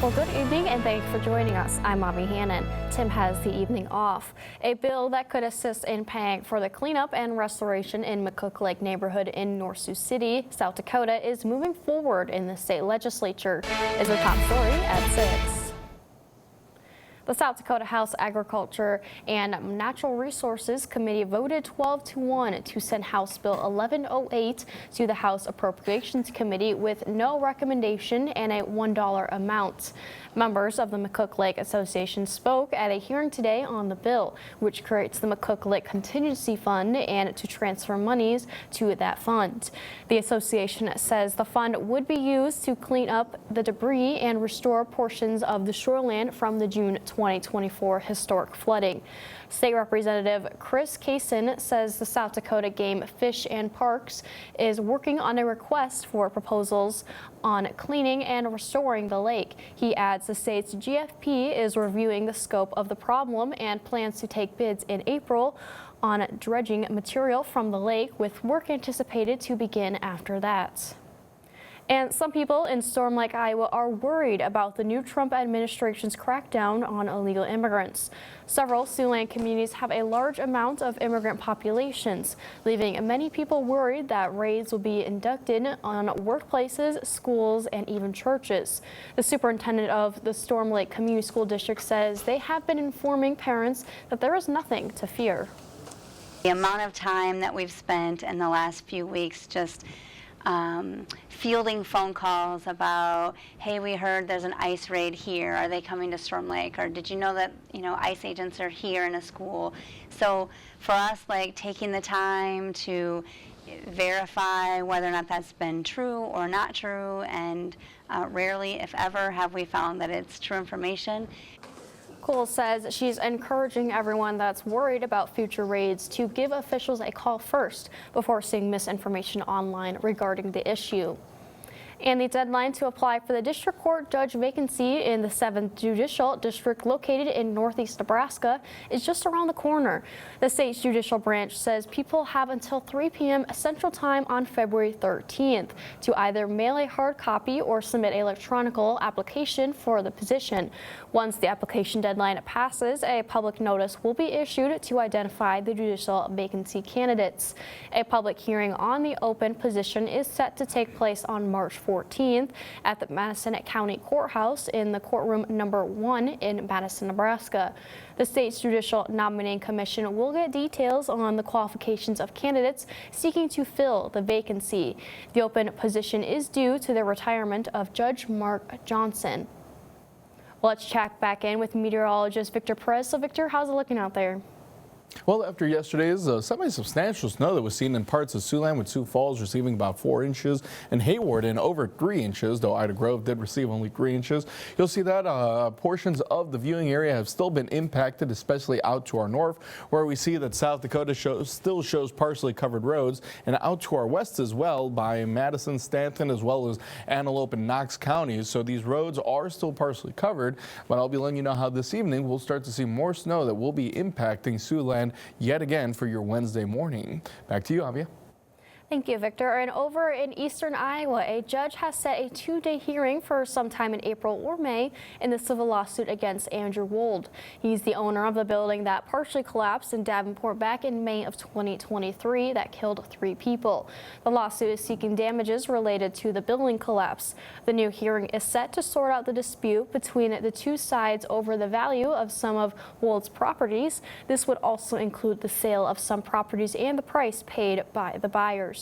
Well, good evening and thanks for joining us. I'm Avi Hannon. Tim has the evening off. A bill that could assist in paying for the cleanup and restoration in McCook Lake neighborhood in North Sioux City, South Dakota is moving forward in the state legislature. Is our top story at 6. The South Dakota House Agriculture and Natural Resources Committee voted 12-1 to send House Bill 1108 to the House Appropriations Committee with no recommendation and a $1 amount. Members of the McCook Lake Association spoke at a hearing today on the bill, which creates the McCook Lake Contingency Fund and to transfer monies to that fund. The association says the fund would be used to clean up the debris and restore portions of the shoreland from the June 2024 historic flooding. State Representative Chris Kaysen says the South Dakota Game, Fish and Parks is working on a request for proposals on cleaning and restoring the lake. He adds the state's GFP is reviewing the scope of the problem and plans to take bids in April on dredging material from the lake, with work anticipated to begin after that. And some people in Storm Lake, Iowa are worried about the new Trump administration's crackdown on illegal immigrants. Several Siouxland communities have a large amount of immigrant populations, leaving many people worried that raids will be inducted on workplaces, schools, and even churches. The superintendent of the Storm Lake Community School District says they have been informing parents that there is nothing to fear. The amount of time that we've spent in the last few weeks just fielding phone calls about, hey, we heard there's an ICE raid here. Are they coming to Storm Lake? Or did you know that, ICE agents are here in a school? So for us, like, taking the time to verify whether or not that's been true or not true, and rarely, if ever, have we found that it's true information. Cole says she's encouraging everyone that's worried about future raids to give officials a call first before seeing misinformation online regarding the issue. And the deadline to apply for the district court judge vacancy in the 7th Judicial District located in northeast Nebraska is just around the corner. The state's judicial branch says people have until 3 p.m. Central Time on February 13th to either mail a hard copy or submit an electronic application for the position. Once the application deadline passes, a public notice will be issued to identify the judicial vacancy candidates. A public hearing on the open position is set to take place on March 14th at the Madison County Courthouse in the courtroom number 1 in Madison, Nebraska. The state's Judicial Nominating Commission will get details on the qualifications of candidates seeking to fill the vacancy. The open position is due to the retirement of Judge Mark Johnson. Well, let's check back in with meteorologist Victor Perez. So Victor, how's it looking out there? Well, after yesterday's semi-substantial snow that was seen in parts of Siouxland, with Sioux Falls receiving about 4 inches and Hayward in over 3 inches, though Ida Grove did receive only 3 inches. You'll see that portions of the viewing area have still been impacted, especially out to our north, where we see that South Dakota still shows partially covered roads, and out to our west as well by Madison, Stanton, as well as Antelope and Knox counties. So these roads are still partially covered, but I'll be letting you know how this evening we'll start to see more snow that will be impacting Siouxland yet again for your Wednesday morning. Back to you, Avia. Thank you, Victor. And over in eastern Iowa, a judge has set a 2-day hearing for sometime in April or May in the civil lawsuit against Andrew Wold. He's the owner of the building that partially collapsed in Davenport back in May of 2023 that killed 3 people. The lawsuit is seeking damages related to the building collapse. The new hearing is set to sort out the dispute between the two sides over the value of some of Wold's properties. This would also include the sale of some properties and the price paid by the buyers.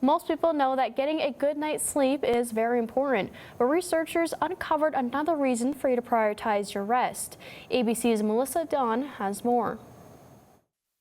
Most people know that getting a good night's sleep is very important, but researchers uncovered another reason for you to prioritize your rest. ABC's Melissa Dunn has more.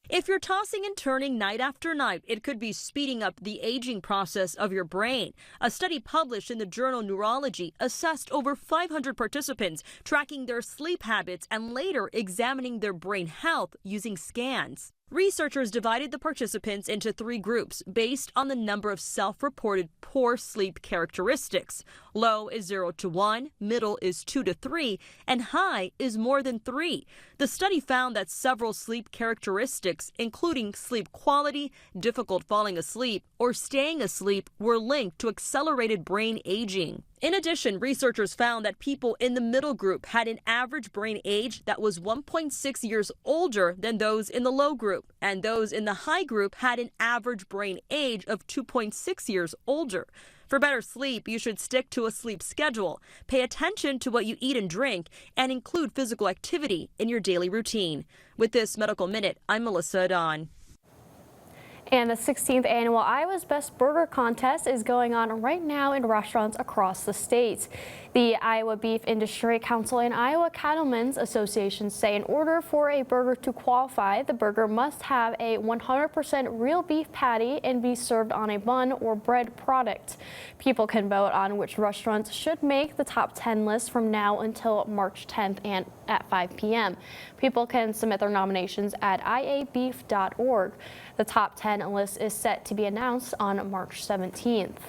If you're tossing and turning night after night, it could be speeding up the aging process of your brain. A study published in the journal Neurology assessed over 500 participants, tracking their sleep habits and later examining their brain health using scans. Researchers divided the participants into 3 groups based on the number of self-reported poor sleep characteristics. Low is 0 to 1, middle is 2 to 3, and high is more than 3. The study found that several sleep characteristics, including sleep quality, difficult falling asleep, or staying asleep, were linked to accelerated brain aging. In addition, researchers found that people in the middle group had an average brain age that was 1.6 years older than those in the low group, and those in the high group had an average brain age of 2.6 years older. For better sleep, you should stick to a sleep schedule, pay attention to what you eat and drink, and include physical activity in your daily routine. With this Medical Minute, I'm Melissa Adon. And the 16th annual Iowa's Best Burger Contest is going on right now in restaurants across the state. The Iowa Beef Industry Council and Iowa Cattlemen's Association say in order for a burger to qualify, the burger must have a 100% real beef patty and be served on a bun or bread product. People can vote on which restaurants should make the top 10 list from now until March 10th and at 5 p.m. People can submit their nominations at iabeef.org. The top 10 list is set to be announced on March 17th.